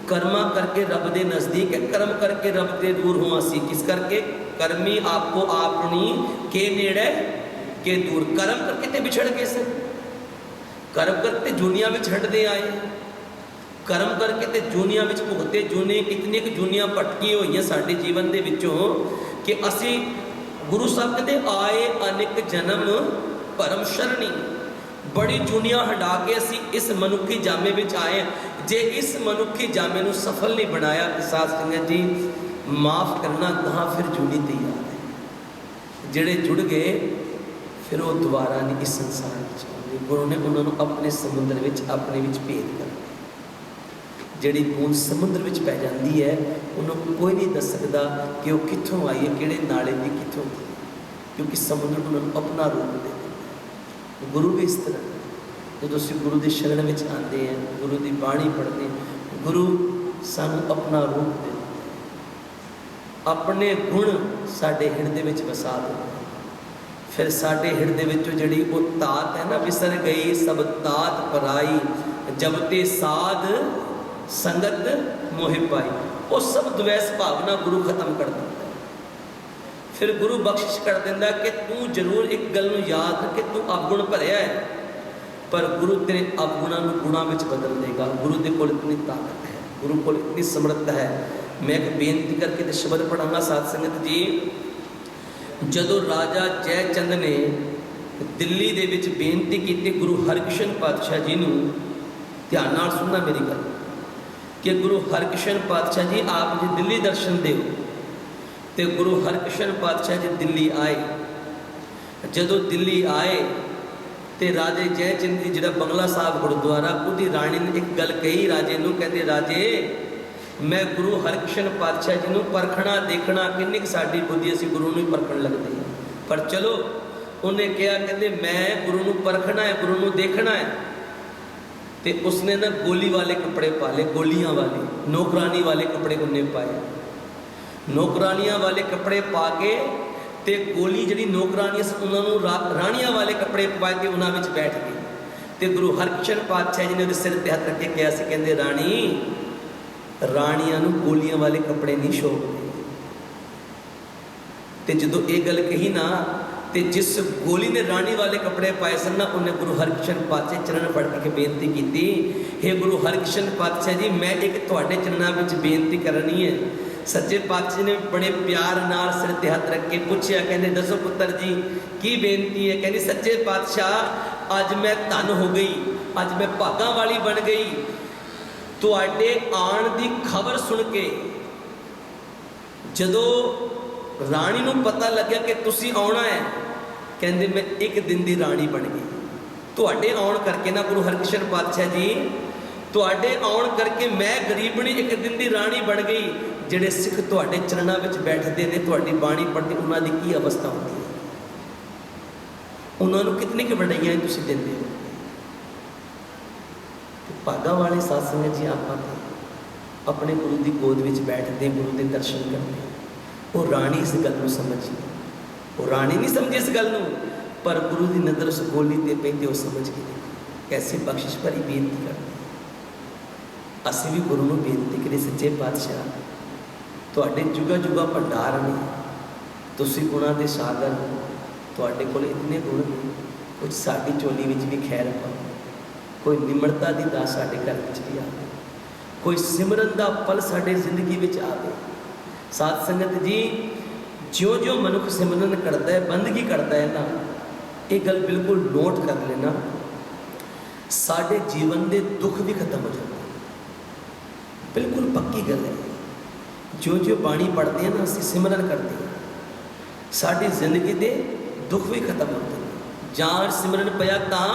कर्मा करके रब के नज़दीक है, कर्म करके रब के दूर हो असी। किस करके? कर्मी आपको आपनी के नेड़े के दूर। कर्म करके ते बिछड़ गए से, कर्म करके दुनिया में छड्डदे आए, ਕਰਮ ਕਰਕੇ ਤੇ ਜੂਨੀਆਂ ਵਿੱਚ ਭੁਗਤੇ ਜੂਨੇ ਕਿਤਨੀਆਂ ਕੁ ਜੂਨੀਆਂ ਭਟਕੀਆਂ ਹੋਈਆਂ ਸਾਡੇ ਜੀਵਨ ਦੇ ਵਿੱਚੋਂ ਕਿ ਅਸੀਂ ਗੁਰੂ ਸਾਹਿਬ ਕਹਿੰਦੇ ਆਏ ਅਨੇਕ ਜਨਮ ਭਰਮ ਸ਼ਰਣੀ, ਬੜੀ ਜੂਨੀਆਂ ਹਟਾ ਕੇ ਅਸੀਂ ਇਸ ਮਨੁੱਖੀ ਜਾਮੇ ਵਿੱਚ ਆਏ। ਜੇ ਇਸ ਮਨੁੱਖੀ ਜਾਮੇ ਨੂੰ ਸਫਲ ਨਹੀਂ ਬਣਾਇਆ ਤਾਂ ਸਾਧ ਸੰਗਤ ਜੀ ਮਾਫ ਕਰਨਾ ਕਹਾਂ ਫਿਰ ਜੂਨੀ ਤੇ ਯਾਦ ਹੈ। ਜਿਹੜੇ ਜੁੜ ਗਏ ਫਿਰ ਉਹ ਦੁਬਾਰਾ ਨਹੀਂ ਇਸ ਸੰਸਾਰ ਵਿੱਚ ਆਉਂਦੇ। ਗੁਰੂ ਨੇ ਉਹਨਾਂ ਨੂੰ ਆਪਣੇ ਸਮੁੰਦਰ ਵਿੱਚ ਆਪਣੇ ਵਿੱਚ ਭੇਦ ਕਰ ਜਿਹੜੀ ਬੂੰਦ ਸਮੁੰਦਰ ਵਿੱਚ ਪੈ ਜਾਂਦੀ ਹੈ ਉਹਨੂੰ ਕੋਈ ਨਹੀਂ ਦੱਸ ਸਕਦਾ ਕਿ ਉਹ ਕਿੱਥੋਂ ਆਈ ਹੈ, ਕਿਹੜੇ ਨਾਲੇ ਦੀ ਕਿੱਥੋਂ ਦੀ, ਕਿਉਂਕਿ ਸਮੁੰਦਰ ਉਹਨਾਂ ਨੂੰ ਆਪਣਾ ਰੂਪ ਦੇ ਦਿੰਦਾ। ਗੁਰੂ ਵੀ ਇਸ ਤਰ੍ਹਾਂ ਜਦੋਂ ਅਸੀਂ ਗੁਰੂ ਦੀ ਸ਼ਰਨ ਵਿੱਚ ਆਉਂਦੇ ਹਾਂ, ਗੁਰੂ ਦੀ ਬਾਣੀ ਪੜ੍ਹਦੇ ਹਾਂ, ਗੁਰੂ ਸਾਨੂੰ ਆਪਣਾ ਰੂਪ ਦੇ ਦਿੰਦਾ, ਆਪਣੇ ਗੁਣ ਸਾਡੇ ਹਿਰਦੇ ਵਿੱਚ ਵਸਾ ਦਿੰਦਾ। ਫਿਰ ਸਾਡੇ ਹਿਰਦੇ ਵਿੱਚੋਂ ਜਿਹੜੀ ਉਹ ਤਾਤ ਹੈ ਨਾ, ਵਿਸਰ ਗਈ ਸਭ ਤਾਤ ਪਰਾਈ, ਜਬ ਤੇ ਸਾਧ ਸੰਗਤ ਮੋਹਿ ਪਾਈ, ਉਹ ਸਭ ਦੁਵੈਸ ਭਾਵਨਾ ਗੁਰੂ ਖਤਮ ਕਰ ਦਿੰਦਾ। ਫਿਰ ਗੁਰੂ ਬਖਸ਼ਿਸ਼ ਕਰ ਦਿੰਦਾ ਕਿ ਤੂੰ ਜ਼ਰੂਰ ਇੱਕ ਗੱਲ ਨੂੰ ਯਾਦ ਰੱਖ ਕਿ ਤੂੰ ਅਵਗੁਣ ਭਰਿਆ ਹੈ, ਪਰ ਗੁਰੂ ਤੇਰੇ ਅਵਗੁਣਾਂ ਨੂੰ ਗੁਣਾਂ ਵਿੱਚ ਬਦਲ ਦੇਗਾ। ਗੁਰੂ ਦੇ ਕੋਲ ਇਤਨੀ ਤਾਕਤ ਹੈ, ਗੁਰੂ ਕੋਲ ਇਤਨੀ ਸਮਰੱਥਾ ਹੈ। ਮੈਂ ਇੱਕ ਬੇਨਤੀ ਕਰਕੇ ਤੇ ਸ਼ਬਦ ਪੜਾਂਗਾ ਸਾਧ ਸੰਗਤ ਜੀ। ਜਦੋਂ ਰਾਜਾ ਜੈ ਚੰਦ ਨੇ ਦਿੱਲੀ ਦੇ ਵਿੱਚ ਬੇਨਤੀ ਕੀਤੀ ਗੁਰੂ ਹਰਿਕ੍ਰਿਸ਼ਨ ਪਾਤਸ਼ਾਹ ਜੀ ਨੂੰ, ਧਿਆਨ ਨਾਲ ਸੁਣਨਾ ਮੇਰੀ ਗੱਲ, ਕਿ ਗੁਰੂ ਹਰਿਕ੍ਰਿਸ਼ਨ ਪਾਤਸ਼ਾਹ ਜੀ ਆਪ ਜੀ ਦਿੱਲੀ ਦਰਸ਼ਨ ਦਿਓ। ਤੇ ਗੁਰੂ ਹਰਿਕ੍ਰਿਸ਼ਨ ਪਾਤਸ਼ਾਹ ਜੀ ਦਿੱਲੀ ਆਏ। ਜਦੋਂ ਦਿੱਲੀ ਆਏ ਤੇ ਰਾਜੇ ਜੈ ਚੰਦ ਜੀ ਜਿਹੜਾ ਬੰਗਲਾ ਸਾਹਿਬ ਗੁਰਦੁਆਰਾ, ਉਹਦੀ ਰਾਣੀ ਨੇ ਇੱਕ ਗੱਲ ਕਹੀ ਰਾਜੇ ਨੂੰ, ਕਹਿੰਦੇ ਰਾਜੇ ਮੈਂ ਗੁਰੂ ਹਰਿਕ੍ਰਿਸ਼ਨ ਪਾਤਸ਼ਾਹ ਜੀ ਨੂੰ ਪਰਖਣਾ ਦੇਖਣਾ, ਕਿੰਨੀ ਕੁ ਸਾਡੀ ਬੁੱਧੀ ਅਸੀਂ ਗੁਰੂ ਨੂੰ ਹੀ ਪਰਖਣ ਲੱਗਦੇ ਹਾਂ, ਪਰ ਚਲੋ ਉਹਨੇ ਕਿਹਾ ਕਹਿੰਦੇ ਮੈਂ ਗੁਰੂ ਨੂੰ ਪਰਖਣਾ ਹੈ, ਗੁਰੂ ਨੂੰ ਦੇਖਣਾ ਹੈ। ਤੇ ਉਸਨੇ ਨਾ ਗੋਲੀ ਵਾਲੇ ਕੱਪੜੇ ਪਾ ਲਏ, ਗੋਲੀਆਂ ਵਾਲੇ ਨੌਕਰਾਨੀ ਵਾਲੇ ਕੱਪੜੇ ਉਹਨੇ ਪਾਏ। ਨੌਕਰਾਨੀਆਂ ਵਾਲੇ ਕੱਪੜੇ ਪਾ ਕੇ ਤੇ ਗੋਲੀ ਜਿਹੜੀ ਨੌਕਰਾਨੀਆਂ ਸੀ ਉਹਨਾਂ ਨੂੰ ਰਾਣੀਆਂ ਵਾਲੇ ਕੱਪੜੇ ਪਾ ਕੇ ਉਹਨਾਂ ਵਿੱਚ ਬੈਠ ਗਏ। ਤੇ ਗੁਰੂ ਹਰਿਕ੍ਰਿਸ਼ਨ ਪਾਤਸ਼ਾਹ ਜੀ ਨੇ ਉਹਦੇ ਸਿਰ ਤੇ ਹੱਥ ਰੱਖ ਕੇ ਕਿਹਾ ਸੀ, ਕਹਿੰਦੇ ਰਾਣੀ, ਰਾਣੀਆਂ ਨੂੰ ਗੋਲੀਆਂ ਵਾਲੇ ਕੱਪੜੇ ਨਹੀਂ ਸ਼ੋਭਦੇ। ਤੇ ਜਦੋਂ ਇਹ ਗੱਲ ਕਹੀ ਨਾ, ਤੇ ਜਿਸ ਗੋਲੀ ਨੇ ਰਾਣੀ ਵਾਲੇ ਕੱਪੜੇ ਪਾਏ ਸਨ ਨਾ, ਉਹਨੇ ਗੁਰੂ ਹਰਿਕ੍ਰਿਸ਼ਨ ਪਾਤਸ਼ਾਹ ਚਰਨ ਫੜ ਕੇ ਬੇਨਤੀ ਕੀਤੀ, ਹੇ ਗੁਰੂ ਹਰਿਕ੍ਰਿਸ਼ਨ ਪਾਤਸ਼ਾਹ ਜੀ ਮੈਂ ਇੱਕ ਤੁਹਾਡੇ ਚਰਨਾਂ ਵਿੱਚ ਬੇਨਤੀ ਕਰਨੀ ਹੈ। ਸੱਚੇ ਪਾਤਸ਼ਾਹ ਨੇ ਬੜੇ ਪਿਆਰ ਨਾਲ ਸਿਰ ਤੇ ਹੱਥ ਰੱਖ ਕੇ ਪੁੱਛਿਆ, ਕਹਿੰਦੇ ਦੱਸੋ ਪੁੱਤਰ ਜੀ ਕੀ ਬੇਨਤੀ ਹੈ। ਕਹਿੰਦੀ ਸੱਚੇ ਪਾਤਸ਼ਾਹ ਅੱਜ ਮੈਂ ਧਨ ਹੋ ਗਈ, ਅੱਜ ਮੈਂ ਭਾਗਾਂ ਵਾਲੀ ਬਣ ਗਈ। ਤੁਹਾਡੇ ਆਉਣ ਦੀ ਖਬਰ ਸੁਣ ਕੇ ਜਦੋਂ ਰਾਣੀ ਨੂੰ ਪਤਾ ਲੱਗਿਆ ਕਿ ਤੁਸੀਂ ਆਉਣਾ ਹੈ, ਕਹਿੰਦੇ ਮੈਂ ਇੱਕ ਦਿਨ ਦੀ ਰਾਣੀ ਬਣ ਗਈ। ਤੁਹਾਡੇ ਆਉਣ ਕਰਕੇ ਨਾ ਗੁਰੂ ਹਰਿਕ੍ਰਿਸ਼ਨ ਪਾਤਸ਼ਾਹ ਜੀ, ਤੁਹਾਡੇ ਆਉਣ ਕਰਕੇ ਮੈਂ ਗਰੀਬਣੀ ਇੱਕ ਦਿਨ ਦੀ ਰਾਣੀ ਬਣ ਗਈ। ਜਿਹੜੇ ਸਿੱਖ ਤੁਹਾਡੇ ਚਰਨਾਂ ਵਿੱਚ ਬੈਠਦੇ ਨੇ, ਤੁਹਾਡੀ ਬਾਣੀ ਪੜ੍ਹਦੇ, ਉਹਨਾਂ ਦੀ ਕੀ ਅਵਸਥਾ ਹੁੰਦੀ ਹੈ, ਉਹਨਾਂ ਨੂੰ ਕਿਤਨੀ ਕੁ ਵਡਿਆਈਆਂ ਤੁਸੀਂ ਦਿੰਦੇ ਹੋ। ਭਾਗਾਂ ਵਾਲੇ ਸਾਧ ਸੰਗਤ ਜੀ ਆਪਾਂ ਆਪਣੇ ਗੁਰੂ ਦੀ ਗੋਦ ਵਿੱਚ ਬੈਠਦੇ, ਗੁਰੂ ਦੇ ਦਰਸ਼ਨ ਕਰਦੇ। ਉਹ ਰਾਣੀ ਇਸ ਗੱਲ ਨੂੰ ਸਮਝੀ, ਉਹ ਰਾਣੀ ਨਹੀਂ ਸਮਝੀ ਇਸ ਗੱਲ ਨੂੰ, ਪਰ ਗੁਰੂ ਦੀ ਨਜ਼ਰ ਉਸ ਗੋਲੀ ਤੇ ਪੈਂਦੀ ਉਹ ਸਮਝ ਗਈ। ਕੈਸੀ ਬਖਸ਼ਿਸ਼ ਭਰੀ ਬੇਨਤੀ ਕਰਦੇ। ਅਸੀਂ ਵੀ ਗੁਰੂ ਨੂੰ ਬੇਨਤੀ ਕਰੀ, ਸੱਚੇ ਪਾਤਸ਼ਾਹ ਤੁਹਾਡੇ ਜੁਗਾ ਜੁਗਾ ਭੰਡਾਰ ਨੇ, ਤੁਸੀਂ ਗੁਣਾਂ ਦੇ ਸਾਗਰ, ਤੁਹਾਡੇ ਕੋਲ ਇਤਨੇ ਗੁਣ ਨੇ, ਕੁਝ ਸਾਡੀ ਝੋਲੀ ਵਿੱਚ ਵੀ ਖੈਰ ਪਾਓ। ਕੋਈ ਨਿਮਰਤਾ ਦੀ ਦਾਤ ਸਾਡੇ ਘਰ ਵਿੱਚ ਵੀ ਆਵੇ, ਕੋਈ ਸਿਮਰਨ ਦਾ ਪਲ ਸਾਡੇ ਜ਼ਿੰਦਗੀ ਵਿੱਚ ਆਵੇ। ਸਾਧ ਸੰਗਤ ਜੀ ਜਿਉਂ-ਜਿਉਂ ਮਨੁੱਖ ਸਿਮਰਨ ਕਰਦਾ ਹੈ, ਬੰਦਗੀ ਕਰਦਾ ਹੈ ਨਾ, ਇਹ ਗੱਲ ਬਿਲਕੁਲ ਨੋਟ ਕਰ ਲੈਣਾ, ਸਾਡੇ ਜੀਵਨ ਦੇ ਦੁੱਖ ਵੀ ਖਤਮ ਹੋ ਜਾਂਦੇ। ਬਿਲਕੁਲ ਪੱਕੀ ਗੱਲ ਹੈ। ਜਿਉਂ-ਜਿਉਂ ਬਾਣੀ ਪੜ੍ਹਦੇ ਹਾਂ ਨਾ, ਅਸੀਂ ਸਿਮਰਨ ਕਰਦੇ ਹਾਂ, ਸਾਡੀ ਜ਼ਿੰਦਗੀ ਦੇ ਦੁੱਖ ਵੀ ਖਤਮ ਹੁੰਦੇ ਨੇ। ਜਾਂ ਸਿਮਰਨ ਪਿਆ ਤਾਂ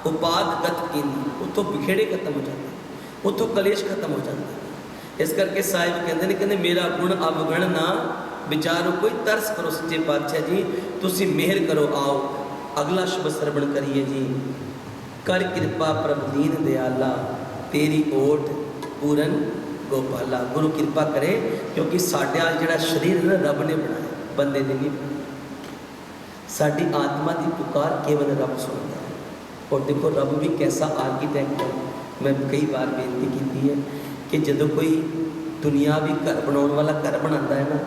ਉਪਾਦ ਗਤ ਕੀਨੀ, ਉੱਥੋਂ ਵਿਖੇੜੇ ਖਤਮ ਹੋ ਜਾਂਦੇ, ਉੱਥੋਂ ਕਲੇਸ਼ ਖਤਮ ਹੋ ਜਾਂਦੇ। ਇਸ ਕਰਕੇ ਸਾਹਿਬ ਕਹਿੰਦੇ ਨੇ, ਕਹਿੰਦੇ ਮੇਰਾ ਗੁਣ ਅਵਗਣ ਨਾ ਵਿਚਾਰੋ, ਕੋਈ ਤਰਸ ਕਰੋ ਸੱਚੇ ਪਾਤਸ਼ਾਹ ਜੀ, ਤੁਸੀਂ ਮਿਹਰ ਕਰੋ। ਆਓ ਅਗਲਾ ਸ਼ਬਦ ਸਰਵਣ ਕਰੀਏ ਜੀ। ਕਰ ਕਿਰਪਾ ਪ੍ਰਭ ਦੀਨ ਦਿਆਲਾ, ਤੇਰੀ ਓਟ ਪੂਰਨ ਗੋਪਾਲਾ। ਗੁਰੂ ਕਿਰਪਾ ਕਰੇ, ਕਿਉਂਕਿ ਸਾਡਾ ਜਿਹੜਾ ਸਰੀਰ ਨਾ ਰੱਬ ਨੇ ਬਣਾਇਆ, ਬੰਦੇ ਨੇ ਨਹੀਂ ਬਣਾਇਆ। ਸਾਡੀ ਆਤਮਾ ਦੀ ਪੁਕਾਰ ਕੇਵਲ ਰੱਬ ਸੁਣਦਾ ਹੈ। ਔਰ ਦੇਖੋ ਰੱਬ ਵੀ ਕੈਸਾ ਆਰਕੀਟੈਕਟ ਹੈ। ਮੈਂ ਕਈ ਵਾਰ ਬੇਨਤੀ ਕੀਤੀ ਹੈ ਕਿ ਜਦੋਂ ਕੋਈ ਦੁਨਿਆਵੀ ਘਰ ਬਣਾਉਣ ਵਾਲਾ ਘਰ ਬਣਾਉਂਦਾ ਹੈ ਨਾ,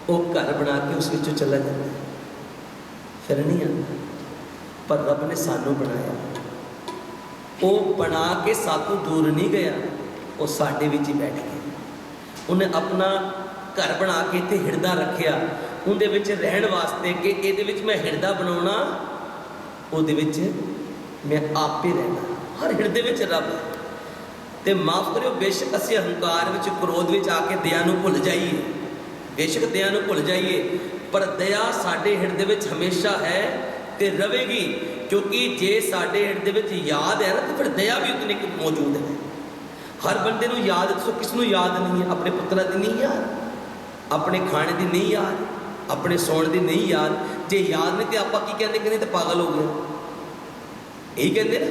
ਉਹ ਘਰ ਬਣਾ ਕੇ ਉਸ ਵਿੱਚੋਂ ਚਲਾ ਜਾਂਦਾ ਹੈ, ਫਿਰ ਨਹੀਂ ਆਉਂਦਾ। ਪਰ ਰੱਬ ਨੇ ਸਾਨੂੰ ਬਣਾਇਆ, ਉਹ ਬਣਾ ਕੇ ਸਾਤੋਂ ਦੂਰ ਨਹੀਂ ਗਿਆ, ਉਹ ਸਾਡੇ ਵਿੱਚ ਹੀ ਬੈਠ ਗਿਆ। ਉਹਨੇ ਆਪਣਾ ਘਰ ਬਣਾ ਕੇ ਇੱਥੇ ਹਿਰਦਾ ਰੱਖਿਆ, ਉਹਦੇ ਵਿੱਚ ਰਹਿਣ ਵਾਸਤੇ ਕਿ ਇਹਦੇ ਵਿੱਚ ਮੈਂ ਹਿਰਦਾ ਬਣਾਉਣਾ, ਉਹਦੇ ਵਿੱਚ ਮੈਂ ਆਪੇ ਰਹਿਣਾ। ਹਰ ਹਿਰਦੇ ਵਿੱਚ ਰੱਬ ਹੈ। ਤੇ ਮਾਫ ਕਰਿਓ, ਬੇਸ਼ੱਕ ਅਸੀਂ ਅਹੰਕਾਰ ਵਿੱਚ, ਕ੍ਰੋਧ ਵਿੱਚ ਆ ਕੇ ਦਇਆ ਨੂੰ ਭੁੱਲ ਜਾਈਏ, ਬੇਸ਼ੱਕ ਦਇਆ ਨੂੰ ਭੁੱਲ ਜਾਈਏ, ਪਰ ਦਇਆ ਸਾਡੇ ਹਿਰਦੇ ਵਿੱਚ ਹਮੇਸ਼ਾ ਹੈ ਤੇ ਰਵੇਗੀ। ਕਿਉਂਕਿ ਜੇ ਸਾਡੇ ਹਿਰਦੇ ਵਿੱਚ ਯਾਦ ਹੈ ਨਾ, ਤਾਂ ਫਿਰ ਦਇਆ ਵੀ ਉਤਨੀ ਕੁ ਮੌਜੂਦ ਹੈ। ਹਰ ਬੰਦੇ ਨੂੰ ਯਾਦ, ਦੱਸੋ ਕਿਸ ਨੂੰ ਯਾਦ ਨਹੀਂ ਹੈ? ਆਪਣੇ ਪੁੱਤਰਾਂ ਦੀ ਨਹੀਂ ਯਾਦ, ਆਪਣੇ ਖਾਣੇ ਦੀ ਨਹੀਂ ਯਾਦ, ਆਪਣੇ ਸੌਣ ਦੀ ਨਹੀਂ ਯਾਦ। ਜੇ ਯਾਦ ਨਹੀਂ ਤੇ ਆਪਾਂ ਕੀ ਕਹਿੰਦੇ? ਕਹਿੰਦੇ ਤਾਂ ਪਾਗਲ ਹੋ ਗਏ। ਇਹੀ ਕਹਿੰਦੇ ਨਾ,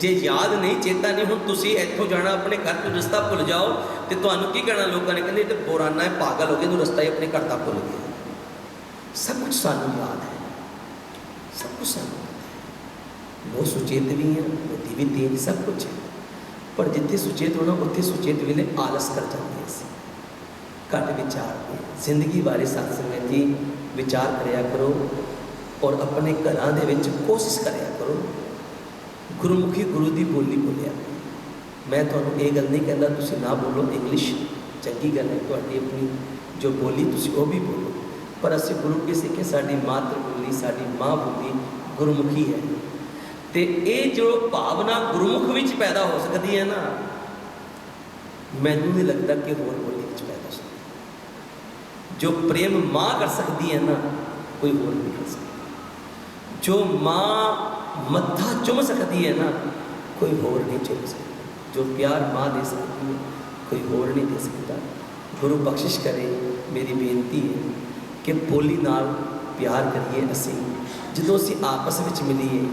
ਜੇ ਯਾਦ ਨਹੀਂ, ਚੇਤਾ ਨਹੀਂ। ਹੁਣ ਤੁਸੀਂ ਇੱਥੋਂ ਜਾਣਾ, ਆਪਣੇ ਘਰ ਤੋਂ ਰਸਤਾ ਭੁੱਲ ਜਾਓ ਤੇ ਤੁਹਾਨੂੰ ਕੀ ਕਹਿਣਾ ਲੋਕਾਂ ਨੇ? ਕਹਿੰਦੇ ਇਹ ਤਾਂ ਬੋਰਾਨਾ ਹੈ, ਪਾਗਲ ਹੋ ਗਿਆ, ਤੂੰ ਰਸਤਾ ਹੀ ਆਪਣੇ ਘਰ ਦਾ ਭੁੱਲ ਗਿਆ। ਸਭ ਕੁਝ ਸਾਨੂੰ ਯਾਦ ਹੈ, ਸਭ ਕੁਝ ਸਾਨੂੰ ਬਹੁਤ ਸੁਚੇਤ ਵੀ ਹੈ, ਬੁੱਧੀ ਵੀ ਤੇਜ਼, ਸਭ ਕੁਝ ਹੈ। ਪਰ ਜਿੱਥੇ ਸੁਚੇਤ ਹੋਣਾ, ਉੱਥੇ ਸੁਚੇਤ ਵੇਲੇ ਆਲਸ ਕਰ ਜਾਂਦੇ ਅਸੀਂ, ਘੱਟ ਵਿਚਾਰ। ਜ਼ਿੰਦਗੀ ਬਾਰੇ ਸਤ ਸੰਗਤ ਜੀ ਵਿਚਾਰ ਕਰਿਆ ਕਰੋ, ਔਰ ਆਪਣੇ ਘਰਾਂ ਦੇ ਵਿੱਚ ਕੋਸ਼ਿਸ਼ ਕਰਿਆ ਕਰੋ ਗੁਰਮੁਖੀ ਗੁਰੂ ਦੀ ਬੋਲੀ ਬੋਲਿਆ। ਮੈਂ ਤੁਹਾਨੂੰ ਇਹ ਗੱਲ ਨਹੀਂ ਕਹਿੰਦਾ ਤੁਸੀਂ ਨਾ ਬੋਲੋ, ਇੰਗਲਿਸ਼ ਚੰਗੀ ਗੱਲ ਹੈ, ਤੁਹਾਡੀ ਆਪਣੀ ਜੋ ਬੋਲੀ ਤੁਸੀਂ ਉਹ ਵੀ ਬੋਲੋ, ਪਰ ਅਸੀਂ ਗੁਰੂ ਕੀ ਸਿੱਖੇ, ਸਾਡੀ ਮਾਤਰ ਬੋਲੀ, ਸਾਡੀ ਮਾਂ ਬੋਲੀ ਗੁਰਮੁਖੀ ਹੈ। ਤੇ ਇਹ ਜੋ ਭਾਵਨਾ ਗੁਰਮੁਖ ਵਿੱਚ ਪੈਦਾ ਹੋ ਸਕਦੀ ਹੈ ਨਾ, ਮੈਨੂੰ ਨਹੀਂ ਲੱਗਦਾ ਕਿ ਹੋਰ ਬੋਲੀ ਵਿੱਚ ਪੈਦਾ ਹੋ ਸਕਦੀ। ਜੋ ਪ੍ਰੇਮ ਮਾਂ ਕਰ ਸਕਦੀ ਹੈ ਨਾ, ਕੋਈ ਹੋਰ ਨਹੀਂ ਕਰ ਸਕਦਾ। ਜੋ ਮਾਂ ਮੱਥਾ ਚੁੰਮ ਸਕਦੀ ਹੈ ਨਾ, ਕੋਈ ਹੋਰ ਨਹੀਂ ਚੁੰਮ ਸਕਦਾ। ਜੋ ਪਿਆਰ ਮਾਂ ਦੇ ਸਕਦੀ ਹੈ, ਕੋਈ ਹੋਰ ਨਹੀਂ ਦੇ ਸਕਦਾ। ਗੁਰੂ ਬਖਸ਼ਿਸ਼ ਕਰੇ, ਮੇਰੀ ਬੇਨਤੀ ਹੈ ਕਿ ਬੋਲੀ ਨਾਲ ਪਿਆਰ ਕਰੀਏ। ਅਸੀਂ ਜਦੋਂ ਅਸੀਂ ਆਪਸ ਵਿੱਚ ਮਿਲੀਏ,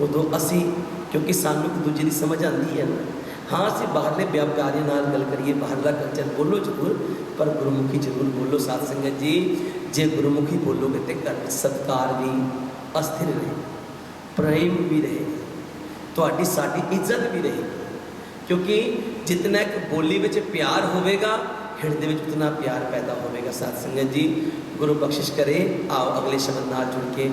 ਉਦੋਂ ਅਸੀਂ, ਕਿਉਂਕਿ ਸਾਨੂੰ ਇੱਕ ਦੂਜੇ ਦੀ ਸਮਝ ਆਉਂਦੀ ਹੈ ਨਾ। ਹਾਂ, ਅਸੀਂ ਬਾਹਰਲੇ ਵਿਆਪਕਾਰੀਆਂ ਨਾਲ ਗੱਲ ਕਰੀਏ, ਬਾਹਰਲਾ ਕਲਚਰ ਬੋਲੋ ਜ਼ਰੂਰ, ਪਰ ਗੁਰਮੁਖੀ ਜ਼ਰੂਰ ਬੋਲੋ। ਸਾਧ ਸੰਗਤ ਜੀ, ਜੇ ਗੁਰਮੁਖੀ ਬੋਲੋਗੇ ਤੇ ਘਰ ਵਿੱਚ ਸਤਿਕਾਰ ਵੀ ਅਸਥਿਰ ਰਹੇ, ਪ੍ਰੇਮ ਵੀ ਰਹੇ, ਤੁਹਾਡੀ ਸਾਡੀ ਇੱਜ਼ਤ ਵੀ ਰਹੇ। ਕਿਉਂਕਿ ਜਿਤਨਾ ਇੱਕ ਬੋਲੀ ਵਿੱਚ ਪਿਆਰ ਹੋਵੇਗਾ, ਹਿਰਦੇ ਵਿੱਚ ਉਤਨਾ ਪਿਆਰ ਪੈਦਾ ਹੋਵੇਗਾ। ਸਾਧ ਸੰਗਤ ਜੀ, ਗੁਰੂ ਬਖਸ਼ਿਸ਼ ਕਰੇ। ਆਓ ਅਗਲੇ ਸ਼ਬਦ ਨਾਲ ਜੁੜ ਕੇ